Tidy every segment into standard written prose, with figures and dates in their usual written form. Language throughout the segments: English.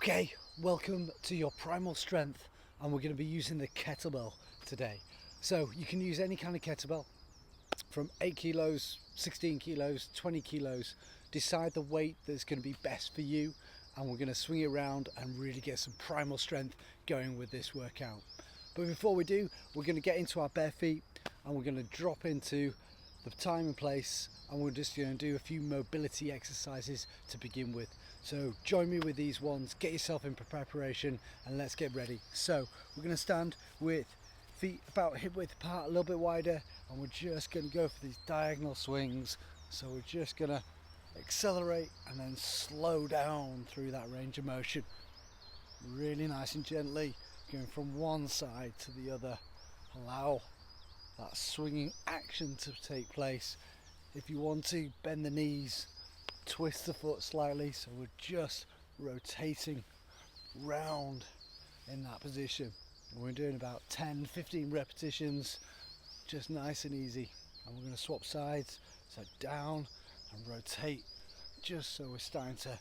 Okay, welcome to your Primal Strength, and we're going to be using the kettlebell today. So you can use any kind of kettlebell from 8 kilos, 16 kilos, 20 kilos. Decide the weight that's going to be best for you, and we're going to swing it around and really get some primal strength going with this workout. But before we do, we're going to get into our bare feet and we're going to drop into the time and place, and we're just going to do a few mobility exercises to begin with. So join me with these ones, get yourself in preparation, and let's get ready. So we're going to stand with feet about hip width apart, a little bit wider, and we're just going to go for these diagonal swings. So we're just going to accelerate and then slow down through that range of motion. Really nice and gently, going from one side to the other. Allow that swinging action to take place. If you want to, bend the knees, twist the foot slightly, so we're just rotating round in that position. And we're doing about 10-15 repetitions, just nice and easy. And we're going to swap sides, so down and rotate, just so we're starting to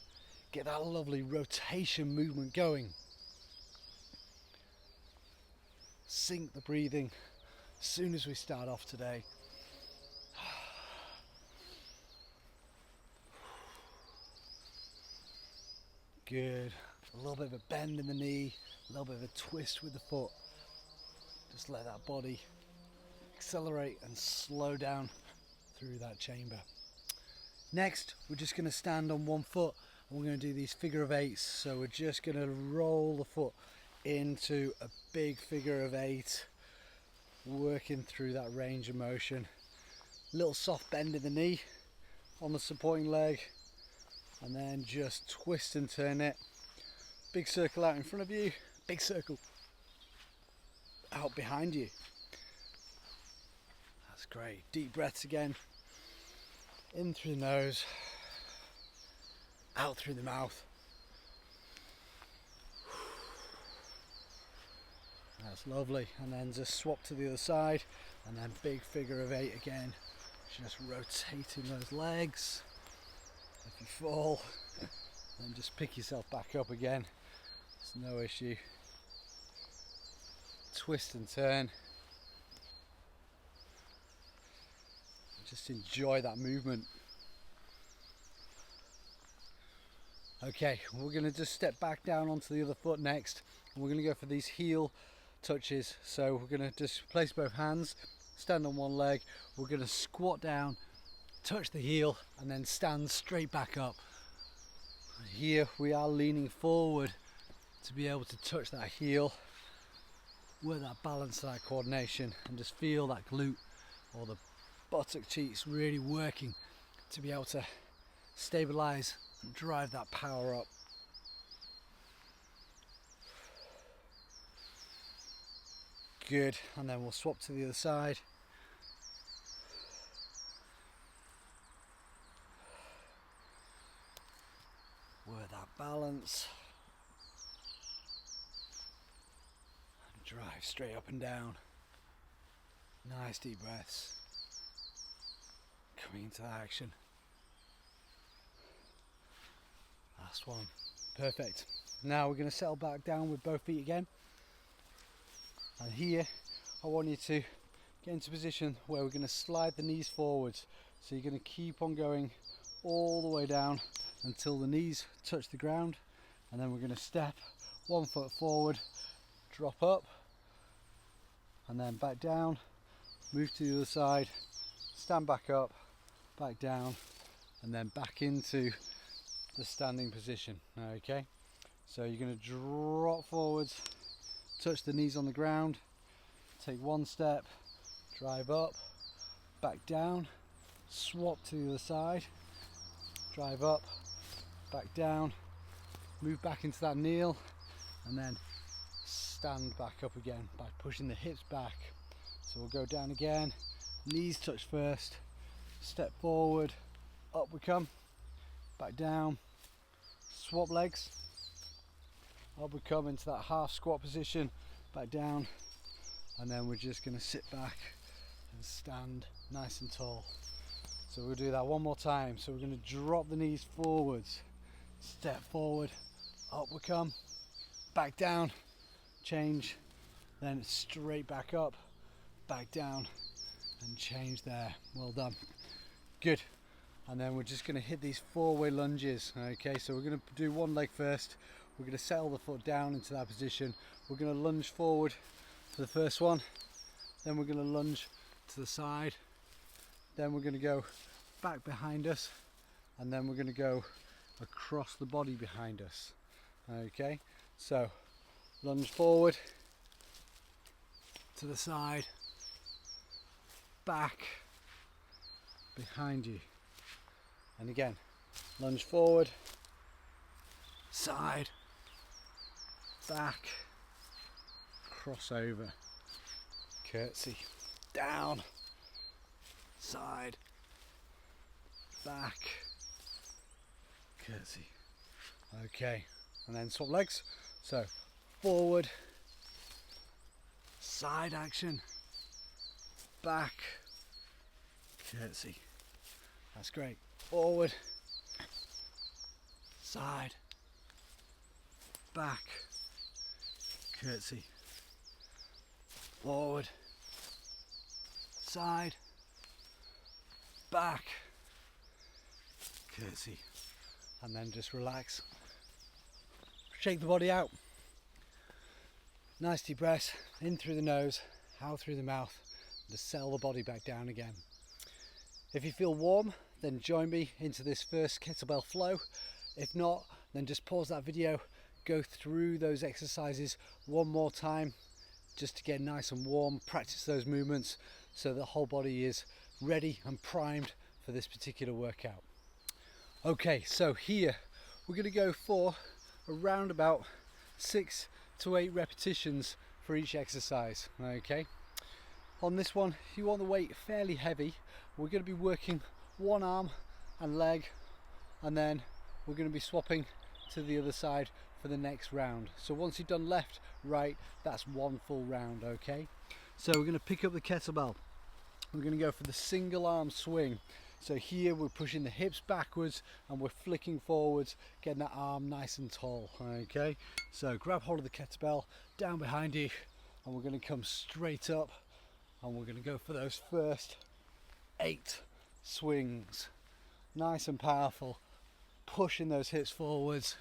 get that lovely rotation movement going. Sync the breathing as soon as we start off today. Good. A little bit of a bend in the knee, a little bit of a twist with the foot. Just let that body accelerate and slow down through that chamber. Next, we're just going to stand on one foot and we're going to do these figure of eights. So we're just going to roll the foot into a big figure of eight, working through that range of motion. Little soft bend in the knee on the supporting leg, and then just twist and turn it. Big circle out in front of you, big circle out behind you. That's great. Deep breaths again. In through the nose, out through the mouth. That's lovely. And then just swap to the other side, and then big figure of eight again. Just rotating those legs. If you fall, then just pick yourself back up again. It's no issue. Twist and turn. Just enjoy that movement. Okay, we're going to just step back down onto the other foot next. We're going to go for these heel touches. So we're going to just place both hands, stand on one leg. We're going to squat down, touch the heel, and then stand straight back up. Here we are leaning forward to be able to touch that heel, work that balance, that coordination, and just feel that glute or the buttock cheeks really working to be able to stabilize and drive that power up. Good, and then we'll swap to the other side. Work that balance. And drive straight up and down. Nice deep breaths. Coming into action. Last one. Perfect. Now we're going to settle back down with both feet again. And here I want you to get into a position where we're going to slide the knees forwards. So you're going to keep on going all the way down until the knees touch the ground, and then we're going to step one foot forward, drop up, and then back down, move to the other side, stand back up, back down, and then back into the standing position. Okay, so you're going to drop forwards, touch the knees on the ground, take one step, drive up, back down, swap to the other side, drive up, back down, move back into that kneel, and then stand back up again by pushing the hips back. So we'll go down again, knees touch first, step forward, up we come, back down, swap legs, up we come into that half squat position, back down, and then we're just going to sit back and stand nice and tall. So we'll do that one more time. So we're going to drop the knees forwards, step forward, up we come, back down, change, then straight back up, back down, and change there. Well done. Good. And then we're just going to hit these four-way lunges. Okay, so we're going to do one leg first. We're going to settle the foot down into that position. We're going to lunge forward to the first one. Then we're going to lunge to the side. Then we're going to go back behind us. And then we're going to go across the body behind us. Okay, so lunge forward to the side, back, behind you. And again, lunge forward, side, back, cross over, curtsy, down, side, back, curtsy. Okay, and then swap legs. So forward, side action, back, curtsy. That's great. Forward, side, back, curtsy. Forward, side, back, curtsy. And then just relax. Shake the body out. Nice deep breaths in through the nose, out through the mouth. Just settle the body back down again. If you feel warm, then join me into this first kettlebell flow. If not, then just pause that video, go through those exercises one more time just to get nice and warm, practice those movements so the whole body is ready and primed for this particular workout. Okay, so here we're going to go for around about 6 to 8 repetitions for each exercise. Okay, on this one you want the weight fairly heavy. We're going to be working one arm and leg, and then we're going to be swapping to the other side for the next round. So once you've done left, right, that's one full round. Okay, so we're going to pick up the kettlebell. We're going to go for the single arm swing. So here we're pushing the hips backwards and we're flicking forwards, getting that arm nice and tall. Okay, so grab hold of the kettlebell down behind you, and we're going to come straight up, and we're going to go for those first 8 swings. Nice and powerful, pushing those hips forwards,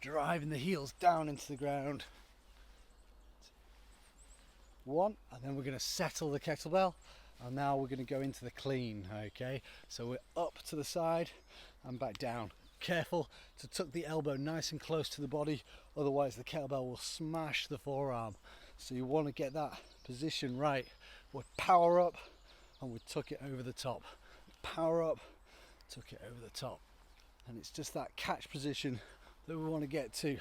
driving the heels down into the ground. 1, and then we're going to settle the kettlebell, and now we're going to go into the clean. Okay, so we're up to the side and back down. Careful to tuck the elbow nice and close to the body, otherwise the kettlebell will smash the forearm. So you want to get that position right. We'll power up and we tuck it over the top. Power up, tuck it over the top. And it's just that catch position that we want to get to.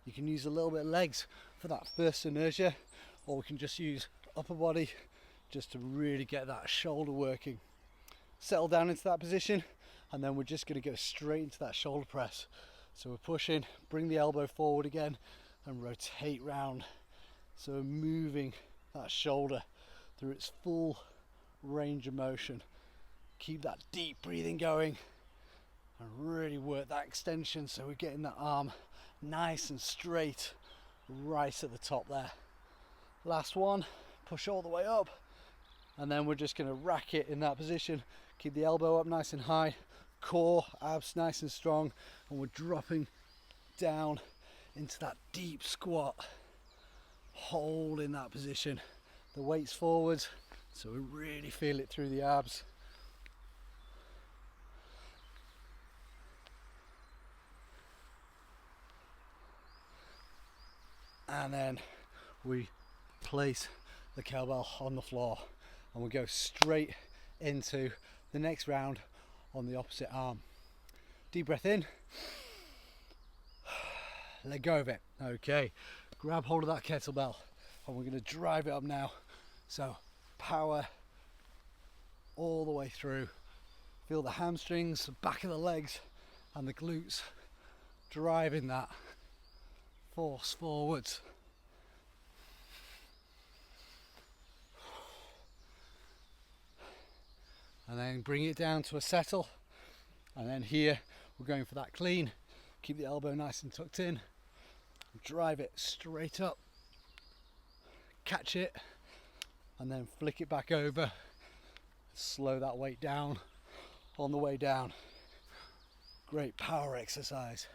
You can use a little bit of legs for that first inertia, or we can just use upper body just to really get that shoulder working. Settle down into that position, and then we're just going to go straight into that shoulder press. So we're pushing, bring the elbow forward again and rotate round. So we're moving that shoulder through its full range of motion. Keep that deep breathing going and really work that extension so we're getting that arm nice and straight right at the top there. Last one, push all the way up, and then we're just going to rack it in that position. Keep the elbow up nice and high, core, abs nice and strong, and we're dropping down into that deep squat. Hold in that position. The weight's forwards, so we really feel it through the abs. And then we place the kettlebell on the floor and we go straight into the next round on the opposite arm. Deep breath in, let go of it. Okay, grab hold of that kettlebell and we're going to drive it up now. So power all the way through. Feel the hamstrings, the back of the legs and the glutes driving that force forwards. And then bring it down to a settle, and then here we're going for that clean. Keep the elbow nice and tucked in. Drive it straight up. Catch it and then flick it back over. Slow that weight down on the way down. Great power exercise.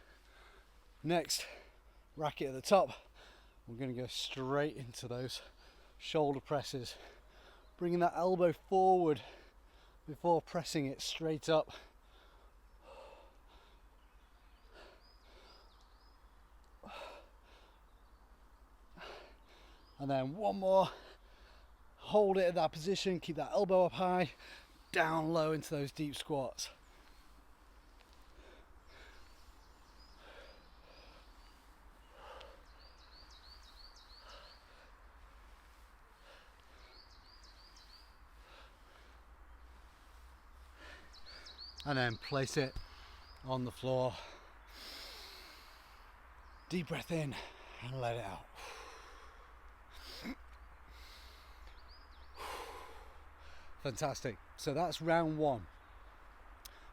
Next, racket at the top. We're going to go straight into those shoulder presses. Bringing that elbow forward before pressing it straight up. And then one more. Hold it at that position, keep that elbow up high, down low into those deep squats. And then place it on the floor. Deep breath in and let it out. Fantastic. So that's round one.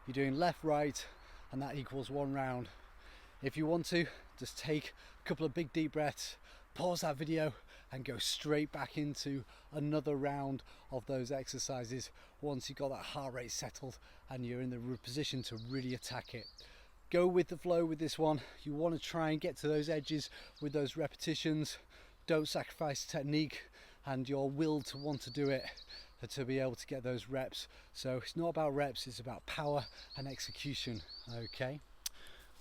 You're doing left, right, and that equals one round. If you want to, just take a couple of big deep breaths, pause that video, and go straight back into another round of those exercises once you've got that heart rate settled and you're in the position to really attack it. Go with the flow with this one. You want to try and get to those edges with those repetitions. Don't sacrifice technique and your will to want to do it, to be able to get those reps. So it's not about reps, it's about power and execution. Okay,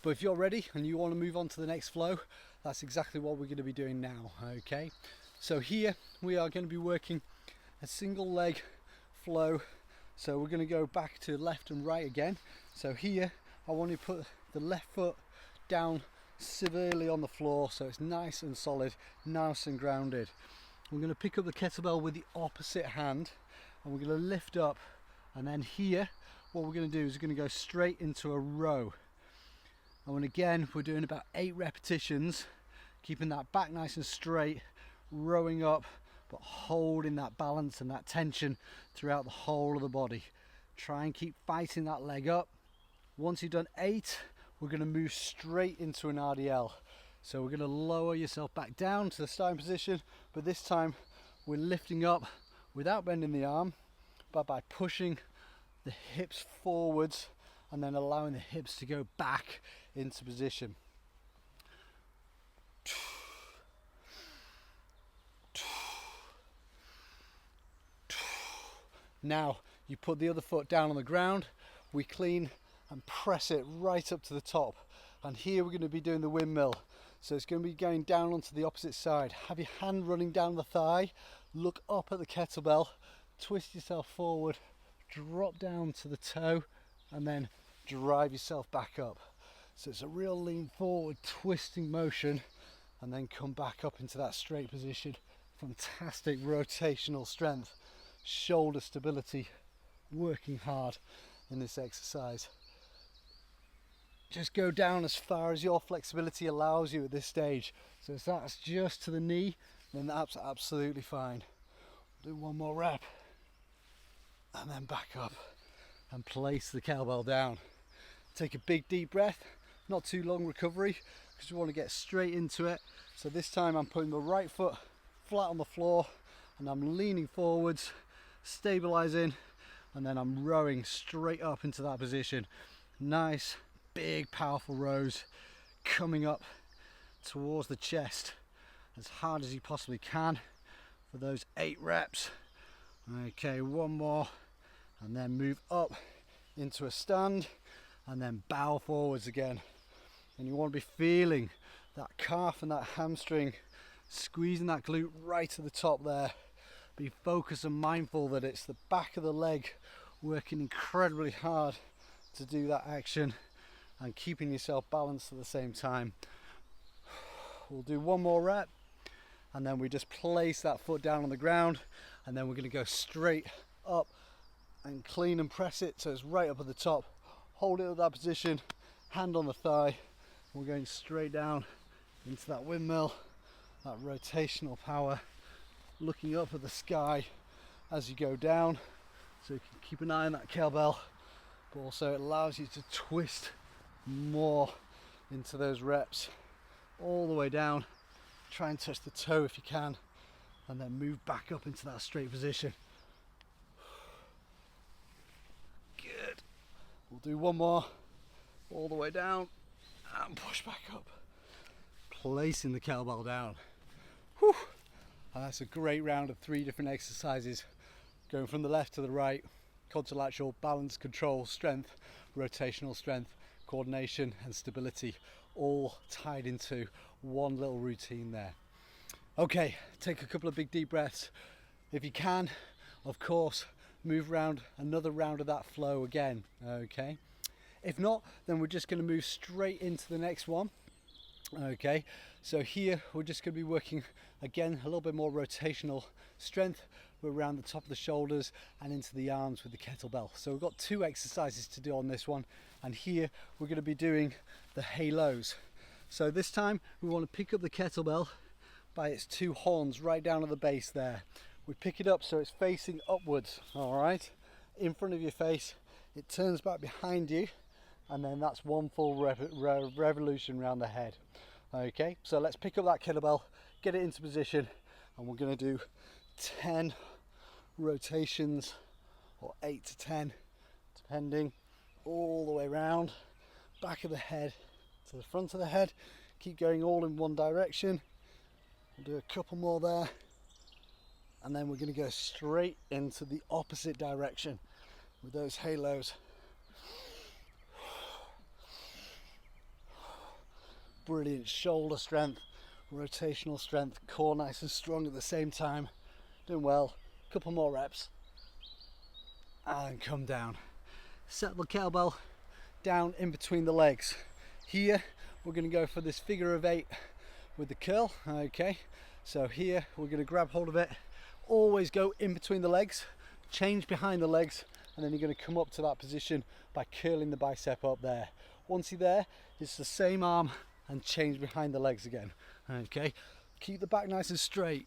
but if you're ready and you want to move on to the next flow, that's exactly what we're going to be doing now. Okay, so here we are going to be working a single leg flow. So we're going to go back to left and right again. So here I want to put the left foot down severely on the floor so it's nice and solid, nice and grounded. We're going to pick up the kettlebell with the opposite hand and we're going to lift up, and then here what we're going to do is we're going to go straight into a row. And again we're doing about 8 repetitions, keeping that back nice and straight, rowing up but holding that balance and that tension throughout the whole of the body. Try and keep fighting that leg up. Once you've done 8, we're going to move straight into an RDL. So we're going to lower yourself back down to the starting position, but this time we're lifting up without bending the arm, but by pushing the hips forwards and then allowing the hips to go back into position. Now you put the other foot down on the ground, we clean and press it right up to the top. And here we're going to be doing the windmill. So it's going to be going down onto the opposite side. Have your hand running down the thigh, look up at the kettlebell, twist yourself forward, drop down to the toe, and then drive yourself back up. So it's a real lean forward twisting motion, and then come back up into that straight position. Fantastic rotational strength, shoulder stability, working hard in this exercise. Just go down as far as your flexibility allows you at this stage. So if that's just to the knee, then that's absolutely fine. Do one more rep and then back up and place the kettlebell down. Take a big deep breath, not too long recovery because you want to get straight into it. So this time I'm putting the right foot flat on the floor and I'm leaning forwards, stabilizing, and then I'm rowing straight up into that position. Nice big powerful rows coming up towards the chest as hard as you possibly can for those 8 reps. Okay, one more, and then move up into a stand and then bow forwards again. And you want to be feeling that calf and that hamstring, squeezing that glute right to the top there. Be focused and mindful that it's the back of the leg working incredibly hard to do that action and keeping yourself balanced at the same time. We'll do one more rep and then we just place that foot down on the ground, and then we're going to go straight up and clean and press it so it's right up at the top. Hold it at that position, hand on the thigh. We're going straight down into that windmill, that rotational power, looking up at the sky as you go down, so you can keep an eye on that kettlebell, but also it allows you to twist more into those reps, all the way down. Try and touch the toe if you can, and then move back up into that straight position. Good. We'll do one more, all the way down, and push back up. Placing the kettlebell down. Whew. And that's a great round of 3 different exercises, going from the left to the right. Contralateral, balance, control, strength, rotational strength, coordination and stability, all tied into one little routine there. Okay, take a couple of big deep breaths. If you can, of course, move around another round of that flow again, okay? If not, then we're just going to move straight into the next one. Okay, so here we're just going to be working again a little bit more rotational strength. We're around the top of the shoulders and into the arms with the kettlebell. So we've got 2 exercises to do on this one, and here we're going to be doing the halos. So this time we want to pick up the kettlebell by its 2 horns right down at the base there. We pick it up so it's facing upwards, all right, in front of your face. It turns back behind you, and then that's one full revolution around the head. Okay, so let's pick up that kettlebell, get it into position, and we're going to do 10 rotations, or 8 to 10 depending, all the way around, back of the head to the front of the head. Keep going all in one direction. We'll do a couple more there, and then we're going to go straight into the opposite direction with those halos. Brilliant shoulder strength, rotational strength, core nice and strong at the same time. Doing well. Couple more reps, and come down. Set the kettlebell down in between the legs. Here we're going to go for this figure of 8 with the curl. Okay, so here we're going to grab hold of it, always go in between the legs, change behind the legs, and then you're going to come up to that position by curling the bicep up there. Once you're there, it's the same arm and change behind the legs again. Okay, keep the back nice and straight,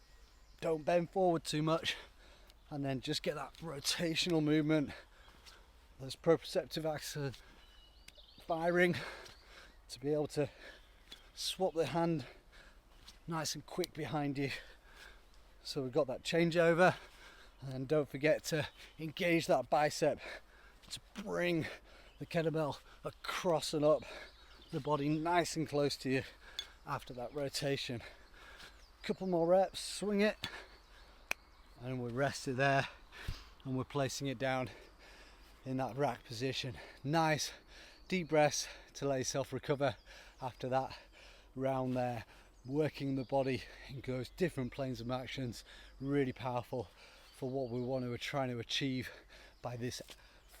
don't bend forward too much, and then just get that rotational movement, those proprioceptive axes firing, to be able to swap the hand nice and quick behind you. So we've got that changeover, and don't forget to engage that bicep to bring the kettlebell across and up the body nice and close to you after that rotation. Couple more reps, swing it, and we'll rest it there, and we're placing it down in that rack position. Nice deep breaths to let yourself recover after that round there, working the body in those different planes of actions. Really powerful for what we want to trying to achieve by this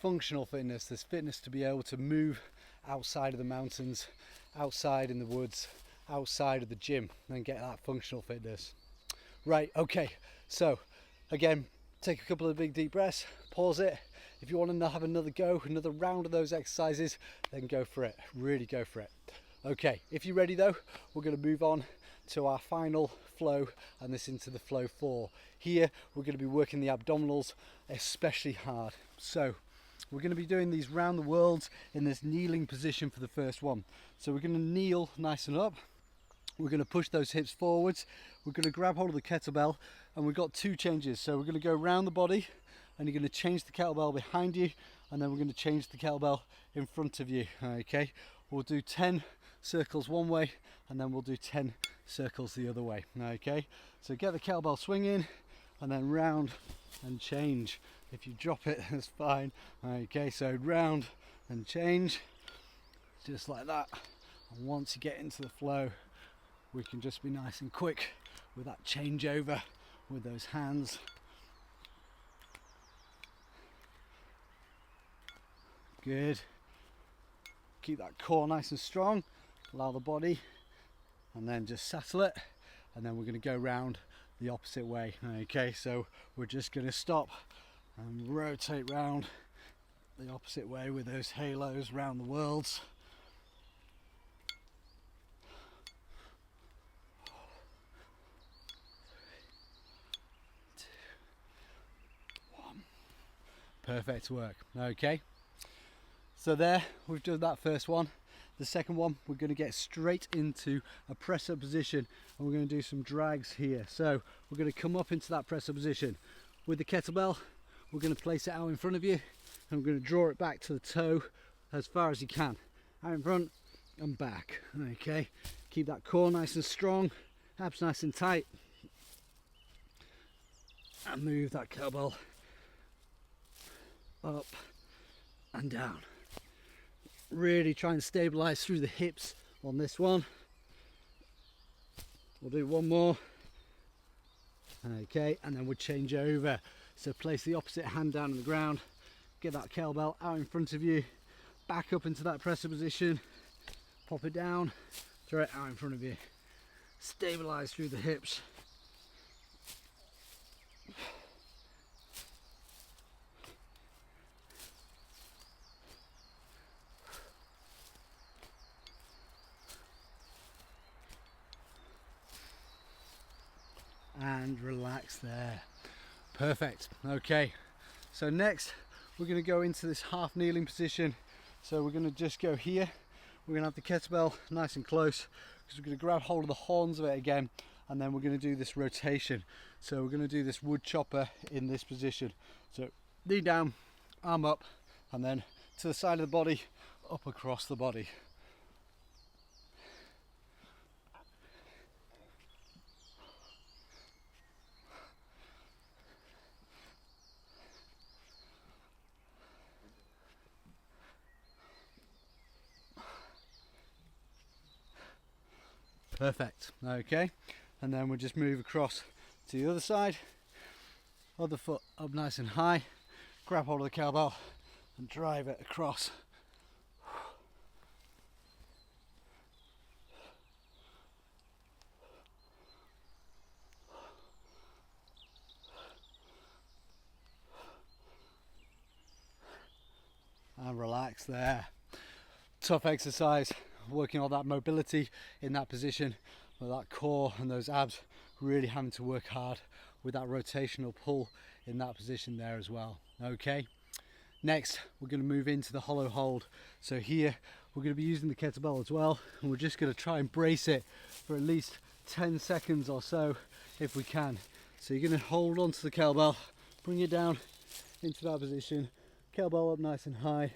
functional fitness, this fitness to be able to move outside of the mountains, outside in the woods, outside of the gym, and get that functional fitness. Right, okay, so again, take a couple of big deep breaths, pause it. If you want to have another go, another round of those exercises, then go for it, really go for it. Okay, if you're ready though, we're going to move on to our final flow, and this into the flow 4. Here we're going to be working the abdominals especially hard. So we're going to be doing these round the worlds in this kneeling position for the first one. So we're going to kneel nice and up. We're going to push those hips forwards. We're going to grab hold of the kettlebell, and we've got 2 changes. So we're going to go around the body, and you're going to change the kettlebell behind you, and then we're going to change the kettlebell in front of you. Okay, we'll do 10 circles one way, and then we'll do 10 circles the other way. Okay, so get the kettlebell swinging, and then round and change. If you drop it, that's fine. Okay, so round and change, just like that. And once you get into the flow, we can just be nice and quick with that changeover with those hands. Good. Keep that core nice and strong, allow the body, and then just settle it, and then we're going to go round the opposite way. Okay, so we're just going to stop and rotate round the opposite way with those halos round the worlds. Perfect work. Okay, so there we've done that first one. the second one, we're going to get straight into a press up position, and we're going to do some drags here. So we're going to come up into that press up position with the kettlebell. We're going to place it out in front of you, and we're going to draw it back to the toe as far as you can, out in front and back. Okay, keep that core nice and strong, abs nice and tight, and move that kettlebell up and down. Really try and stabilize through the hips on this one. We'll do one more. Okay, and then we'll change over. So place the opposite hand down on the ground, get that kettlebell out in front of you, back up into that presser position, pop it down, throw it out in front of you. Stabilize through the hips. And relax there. Perfect. Okay, so next we're going to go into this half kneeling position. So we're going to just go here. We're going to have the kettlebell nice and close, because we're going to grab hold of the horns of it again, and then we're going to do this rotation. So we're going to do this wood chopper in this position. So knee down, arm up, and then to the side of the body, up across the body. Perfect. Okay, and then we'll just move across to the other side. Other foot up nice and high, grab hold of the kettlebell and drive it across. And relax there. Tough exercise, working on that mobility in that position, with that core and those abs really having to work hard with that rotational pull in that position there as well. Okay, next we're going to move into the hollow hold. So here we're going to be using the kettlebell as well, and we're just going to try and brace it for at least 10 seconds or so if we can. So you're going to hold onto the kettlebell, bring it down into that position, kettlebell up nice and high.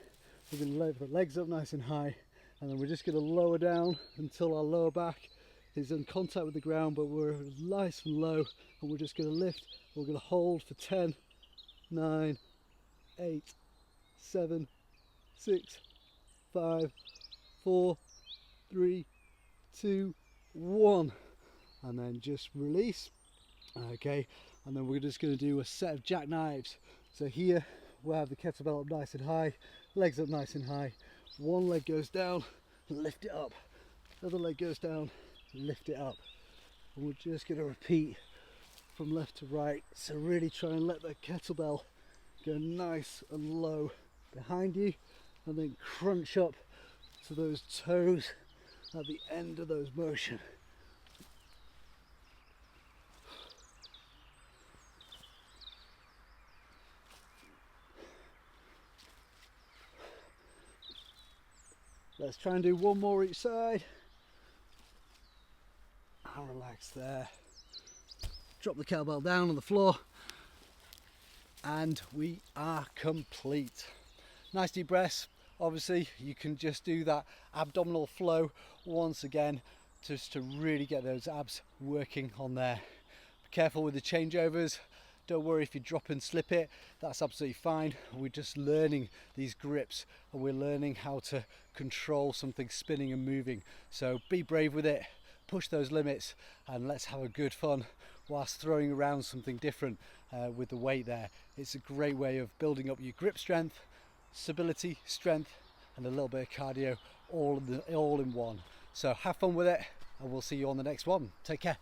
We're going to lift the legs up nice and high, and then we're just going to lower down until our lower back is in contact with the ground, but we're nice and low, and we're just going to lift. We're going to hold for 10, 9, 8, 7, 6, 5, 4, 3, 2, 1, and then just release. Okay, and then we're just going to do a set of jackknives. So here we'll have the kettlebell up nice and high, legs up nice and high. One leg goes down, lift it up. The other leg goes down, lift it up. And we're just going to repeat from left to right. So really try and let the kettlebell go nice and low behind you, and then crunch up to those toes at the end of those motion. Let's try and do one more each side. And relax there. Drop the kettlebell down on the floor, and we are complete. Nice deep breaths. Obviously you can just do that abdominal flow once again, just to really get those abs working on there. Be careful with the changeovers. Don't worry if you drop and slip it, that's absolutely fine. We're just learning these grips, and we're learning how to control something spinning and moving. So be brave with it, push those limits, and let's have a good fun whilst throwing around something different with the weight there. It's a great way of building up your grip strength, stability, strength, and a little bit of cardio all in one. So have fun with it, and we'll see you on the next one. Take care.